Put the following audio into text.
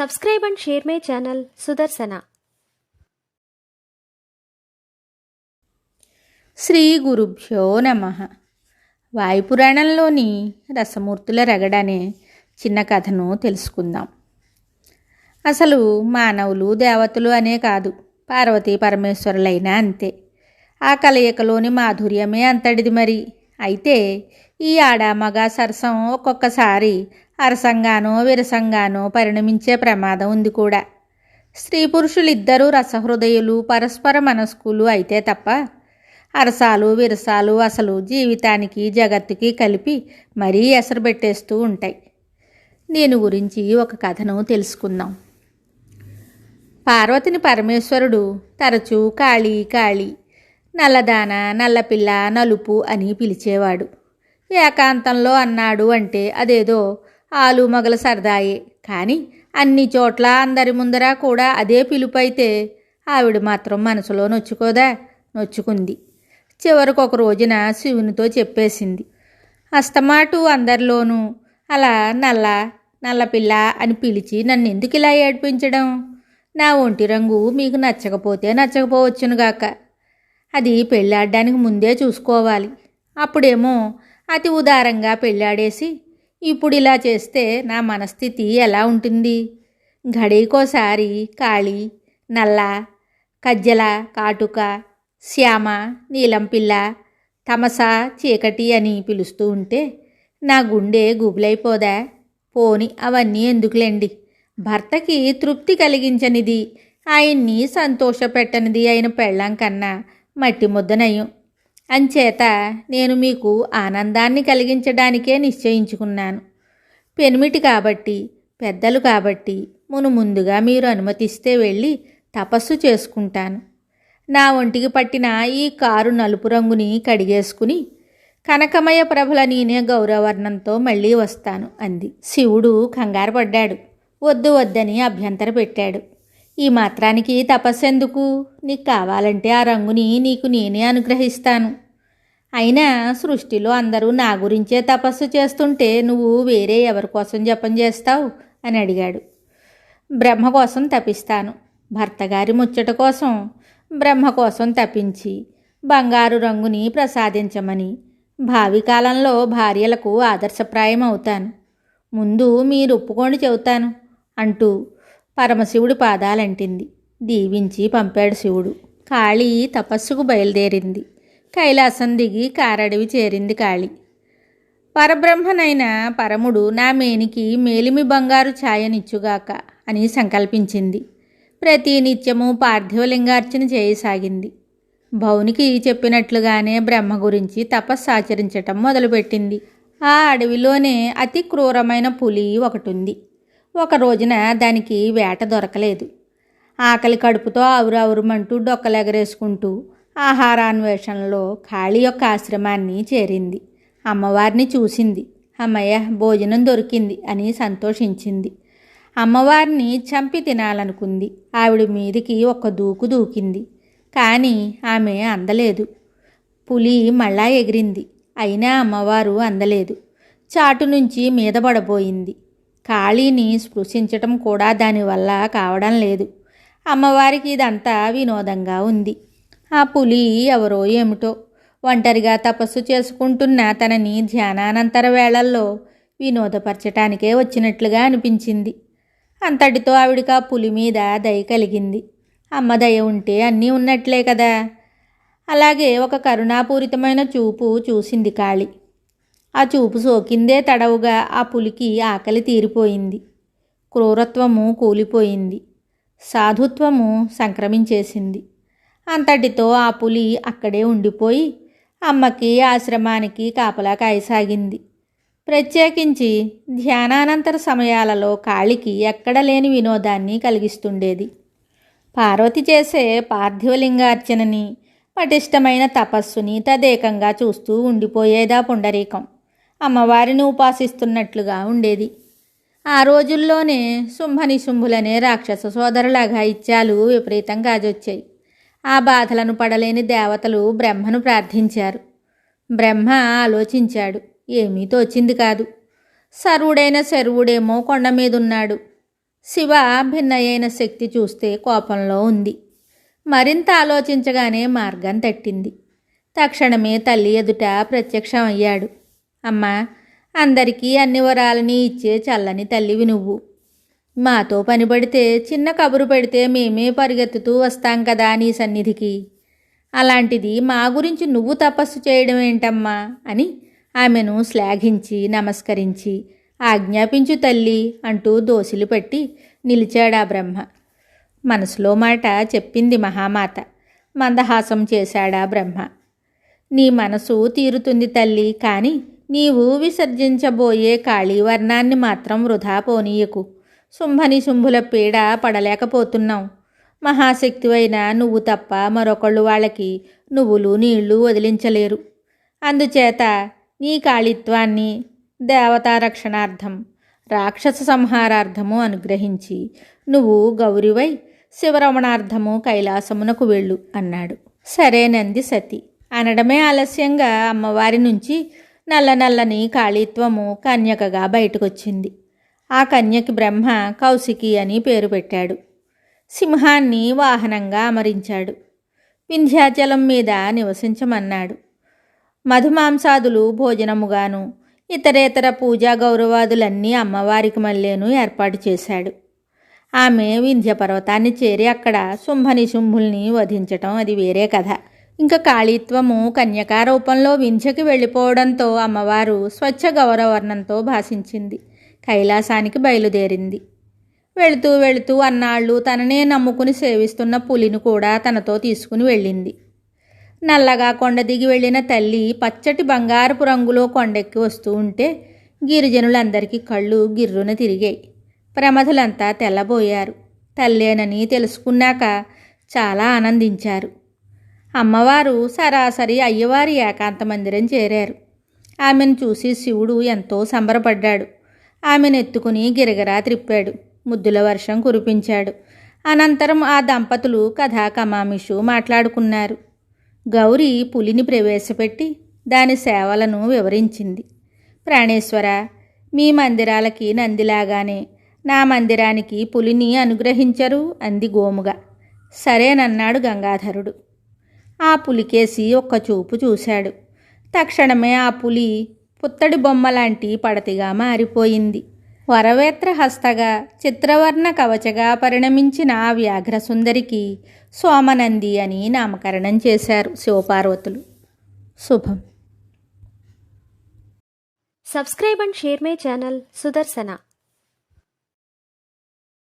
Subscribe and share my channel Sudarsana. Shri గురుభ్యో నమః. వాయుపురాణంలోని రసమూర్తుల రగడ అనే చిన్న కథను తెలుసుకుందాం. అసలు మానవులు దేవతలు అనే కాదు, పార్వతీ పరమేశ్వరులైనా అంతే. ఆ కలయికలోని మాధుర్యమే అంతటిది మరి. అయితే ఈ ఆడామగ సరసం ఒక్కొక్కసారి అరసంగానో విరసంగానో పరిణమించే ప్రమాదం ఉంది కూడా. స్త్రీ పురుషులిద్దరూ రసహృదయులు, పరస్పర మనస్కులు అయితే తప్ప అరసాలు విరసాలు అసలు జీవితానికి జగత్తుకి కలిపి మరీ ఎసరు పెట్టేస్తూ ఉంటాయి. దీని గురించి ఒక కథను తెలుసుకుందాం. పార్వతిని పరమేశ్వరుడు తరచూ కాళీ కాళీ, నల్లదాన, నల్లపిల్ల, నలుపు అని పిలిచేవాడు. ఏకాంతంలో అన్నాడు అంటే అదేదో ఆలు మగల సరదాయే, కానీ అన్ని చోట్ల అందరి ముందర కూడా అదే పిలుపైతే ఆవిడ మాత్రం మనసులో నొచ్చుకోదా? నొచ్చుకుంది. చివరికి ఒక రోజున శివునితో చెప్పేసింది, అస్తమాటు అందరిలోనూ అలా నల్లపిల్ల అని పిలిచి నన్ను ఎందుకు ఇలా ఏడిపించడం? నా ఒంటి రంగు మీకు నచ్చకపోతే నచ్చకపోవచ్చునుగాక, అది పెళ్ళాడడానికి ముందే చూసుకోవాలి. అప్పుడేమో అతి ఉదారంగా పెళ్ళాడేసి ఇప్పుడు ఇలా చేస్తే నా మనస్థితి ఎలా ఉంటుంది? ఘడికోసారి కాళీ, నల్ల, కజ్జల, కాటుక, శ్యామ, నీలం పిల్ల, తమస, చీకటి అని పిలుస్తూ ఉంటే నా గుండె గుబులైపోదా? పోని అవన్నీ ఎందుకులేండి, భర్తకి తృప్తి కలిగించనిది, ఆయన్ని సంతోషపెట్టనిది అయిన పెళ్ళాం కన్నా మట్టి ముద్దనయం. అంచేత నేను మీకు ఆనందాన్ని కలిగించడానికే నిశ్చయించుకున్నాను. పెనిమిటి కాబట్టి, పెద్దలు కాబట్టి ముందుగా మీరు అనుమతిస్తే వెళ్ళి తపస్సు చేసుకుంటాను. నా ఒంటికి పట్టిన ఈ కారు నలుపు రంగుని కడిగేసుకుని కనకమయ ప్రభల నేనే గౌరవర్ణంతో మళ్ళీ వస్తాను అంది. శివుడు కంగారు పడ్డాడు. వద్దని అభ్యంతర పెట్టాడు. ఈ మాత్రానికి తపస్సెందుకు? నీకు కావాలంటే ఆ రంగుని నీకు నేనే అనుగ్రహిస్తాను. అయినా సృష్టిలో అందరూ నా గురించే తపస్సు చేస్తుంటే నువ్వు వేరే ఎవరి కోసం జపం చేస్తావు అని అడిగాడు. బ్రహ్మ కోసం తపిస్తాను. భర్తగారి ముచ్చట కోసం బ్రహ్మ కోసం తపించి బంగారు రంగుని ప్రసాదించమని భావి కాలంలో భార్యలకు ఆదర్శప్రాయం అవుతాను. ముందు మీరు ఒప్పుకోండి చెబుతాను అంటూ పరమశివుడి పాదాలంటింది. దీవించి పంపాడు శివుడు. కాళీ తపస్సుకు బయలుదేరింది. కైలాసం దిగి కారడవి చేరింది కాళీ. పరబ్రహ్మనైన పరముడు నా మేనికి మేలిమి బంగారు ఛాయనిచ్చుగాక అని సంకల్పించింది. ప్రతి నిత్యము పార్థివలింగార్చన చేయసాగింది. భౌనికి చెప్పినట్లుగానే బ్రహ్మ గురించి తపస్సు ఆచరించటం మొదలుపెట్టింది. ఆ అడవిలోనే అతి క్రూరమైన పులి ఒకటుంది. ఒక రోజున దానికి వేట దొరకలేదు. ఆకలి కడుపుతో ఆవురావురుమంటూ డొక్కలెగరేసుకుంటూ ఆహారాన్వేషణలో కాళీ యొక్క ఆశ్రమాన్ని చేరింది. అమ్మవారిని చూసింది. అమ్మయ్య, భోజనం దొరికింది అని సంతోషించింది. అమ్మవారిని చంపి తినాలనుకుంది. ఆవిడ మీదికి ఒక దూకు దూకింది. కానీ ఆమె అందలేదు. పులి మళ్ళా ఎగిరింది. అయినా అమ్మవారు అందలేదు. చాటు నుంచి మీద పడబోయింది. కాళీని స్పృశించటం కూడా దానివల్ల కావడం లేదు. అమ్మవారికి ఇదంతా వినోదంగా ఉంది. ఆ పులి ఎవరో ఏమిటో ఒంటరిగా తపస్సు చేసుకుంటున్న తనని ధ్యానానంతర వేళల్లో వినోదపరచటానికే వచ్చినట్లుగా అనిపించింది. అంతటితో ఆవిడికి ఆ పులి మీద దయ కలిగింది. అమ్మ దయ ఉంటే అన్నీ ఉన్నట్లే కదా. అలాగే ఒక కరుణాపూరితమైన చూపు చూసింది కాళీ. ఆ చూపు సోకిందే తడవుగా ఆ పులికి ఆకలి తీరిపోయింది. క్రూరత్వము కూలిపోయింది. సాధుత్వము సంక్రమించేసింది. అంతటితో ఆ పులి అక్కడే ఉండిపోయి అమ్మకి ఆశ్రమానికి కాపలా కాయసాగింది. ప్రత్యేకించి ధ్యానానంతర సమయాలలో కాళీకి ఎక్కడ లేని వినోదాన్ని కలిగిస్తుండేది. పార్వతి చేసే పార్థివలింగార్చనని, పటిష్టమైన తపస్సుని తదేకంగా చూస్తూ ఉండిపోయేదా పుండరీకం. అమ్మవారిని ఉపాసిస్తున్నట్లుగా ఉండేది. ఆ రోజుల్లోనే శుంభనిశుంభులనే రాక్షస సోదరుల అఘాయిత్యాలు విపరీతం కాజొచ్చాయి. ఆ బాధలను పడలేని దేవతలు బ్రహ్మను ప్రార్థించారు. బ్రహ్మ ఆలోచించాడు. ఏమీ తోచింది కాదు. సర్వుడైన శర్వుడేమో కొండ మీదున్నాడు. శివ భిన్నయైన శక్తి చూస్తే కోపంలో ఉంది. మరింత ఆలోచించగానే మార్గం తట్టింది. తక్షణమే తల్లి ఎదుట ప్రత్యక్షం అయ్యాడు. అమ్మా, అందరికీ అన్ని వరాలని ఇచ్చే చల్లని తల్లివి నువ్వు. మాతో పనిపడితే చిన్న కబురు పెడితే మేమే పరిగెత్తుతూ వస్తాం కదా నీ సన్నిధికి. అలాంటిది మా గురించి నువ్వు తపస్సు చేయడం ఏంటమ్మా అని ఆమెను శ్లాఘించి నమస్కరించి, ఆజ్ఞాపించు తల్లి అంటూ దోసిలు పెట్టి నిలిచాడా బ్రహ్మ. మనసులో మాట చెప్పింది మహామాత. మందహాసం చేశాడా బ్రహ్మ. నీ మనసు తీరుతుంది తల్లి, కానీ నీవు విసర్జించబోయే కాళీవర్ణాన్ని మాత్రం వృధా పోనీయకు. శుంభుల పీడ పడలేకపోతున్నావు. మహాశక్తివైన నువ్వు తప్ప మరొకళ్ళు వాళ్ళకి నువ్వులు నీళ్లు వదిలించలేరు. అందుచేత నీ కాళిత్వాన్ని దేవతా రక్షణార్థం, రాక్షస సంహారార్థము అనుగ్రహించి నువ్వు గౌరివై శివరమణార్థము కైలాసమునకు వెళ్ళు అన్నాడు. సరేనంది సతి. అనడమే ఆలస్యంగా అమ్మవారి నుంచి నల్లని కాళీత్వము కన్యకగా బయటకొచ్చింది. ఆ కన్యకి బ్రహ్మ కౌశికి అని పేరు పెట్టాడు. సింహాన్ని వాహనంగా అమరించాడు. వింధ్యాచలం మీద నివసించమన్నాడు. మధుమాంసాదులు భోజనముగాను ఇతరేతర పూజా గౌరవాదులన్నీ అమ్మవారికి మళ్ళేను ఏర్పాటు చేశాడు. ఆమె వింధ్య పర్వతాన్ని చేరి అక్కడ శుంభుల్ని వధించటం అది వేరే కథ. ఇంకా కాళీత్వము కన్యకా రూపంలో వింధ్యకి వెళ్ళిపోవడంతో అమ్మవారు స్వచ్ఛ గౌరవర్ణంతో భాషించింది. కైలాసానికి బయలుదేరింది. వెళుతూ అన్నాళ్ళు తననే నమ్ముకుని సేవిస్తున్న పులిని కూడా తనతో తీసుకుని వెళ్ళింది. నల్లగా కొండ దిగి వెళ్ళిన తల్లి పచ్చటి బంగారపు రంగులో కొండెక్కి వస్తూ ఉంటే గిరిజనులందరికీ కళ్ళు గిర్రున తిరిగాయి. ప్రమథులంతా తెల్లబోయారు. తల్లేనని తెలుసుకున్నాక చాలా ఆనందించారు. అమ్మవారు సరాసరి అయ్యవారి ఏకాంత మందిరం చేరారు. ఆమెను చూసి శివుడు ఎంతో సంబరపడ్డాడు. ఆమెను ఎత్తుకుని గిరగిరా త్రిప్పాడు. ముద్దుల వర్షం కురిపించాడు. అనంతరం ఆ దంపతులు కథా కమామిషు మాట్లాడుకున్నారు. గౌరి పులిని ప్రవేశపెట్టి దాని సేవలను వివరించింది. ప్రాణేశ్వర, మీ మందిరాలకి నందిలాగానే నా మందిరానికి పులిని అనుగ్రహించరు అంది గోముగా. సరేనన్నాడు గంగాధరుడు. ఆ పులికేసి ఒక్క చూపు చూశాడు. తక్షణమే ఆ పులి పుత్తడి బొమ్మలాంటి పడతిగా మారిపోయింది. వరవేత్ర హస్తగా చిత్రవర్ణ కవచగా పరిణమించిన ఆ వ్యాఘ్రసుందరికి సోమనంది అని నామకరణం చేశారు శివపార్వతులు. శుభం. Subscribe and share my channel Sudarsana.